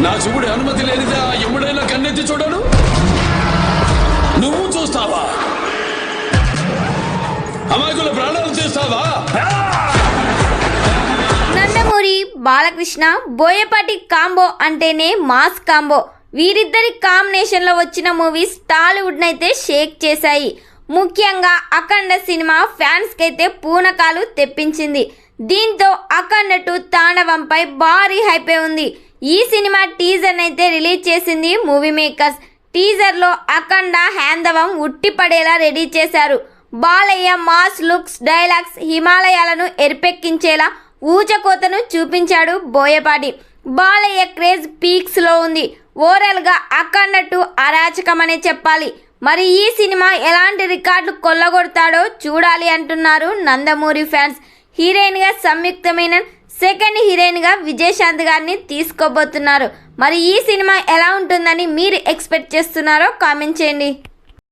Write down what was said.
నా శివుడి అనుమతి లేనిదే ఆ యముడైనా కన్నెత్తి చూడడు. నువ్వు చూస్తావా? అమాయకుల ప్రాణాలు చేస్తావా? నందమూరి బాలకృష్ణ బోయపాటి కాంబో అంటేనే మాస్ కాంబో. వీరిద్దరి కాంబినేషన్ లో వచ్చిన మూవీస్ టాలీవుడ్ నైతే షేక్ చేశాయి. ముఖ్యంగా అఖండ సినిమా ఫ్యాన్స్ కైతే పూనకాలు తెప్పించింది. దీంతో అఖండ 2 తాండవంపై భారీ హైపే ఉంది. ఈ సినిమా టీజర్ అయితే రిలీజ్ చేసింది మూవీ మేకర్స్. టీజర్ లో అఖండ హ్యాందవం ఉట్టిపడేలా రెడీ చేశారు. బాలయ్య మాస్ లుక్స్, డైలాగ్స్ హిమాలయాలను ఎరిపెక్కించేలా ఊచకోతను చూపించాడు బోయపాటి. బాలయ్య క్రేజ్ పీక్స్ లో ఉంది. ఓవరాల్ గా అఖండ 2 అరాచకమనే చెప్పాలి. మరి ఈ సినిమా ఎలాంటి రికార్డులు కొల్లగొడతాడో చూడాలి అంటున్నారు నందమూరి ఫ్యాన్స్. హీరోయిన్ గా సంయుక్త మీనన్, సెకండ్ హీరోయిన్ గా విజయశాంతి గారిని తీసుకోబోతున్నారు. మరి ఈ సినిమా ఎలా ఉంటుందని మీరు ఎక్స్పెక్ట్ చేస్తున్నారో కామెంట్ చేయండి.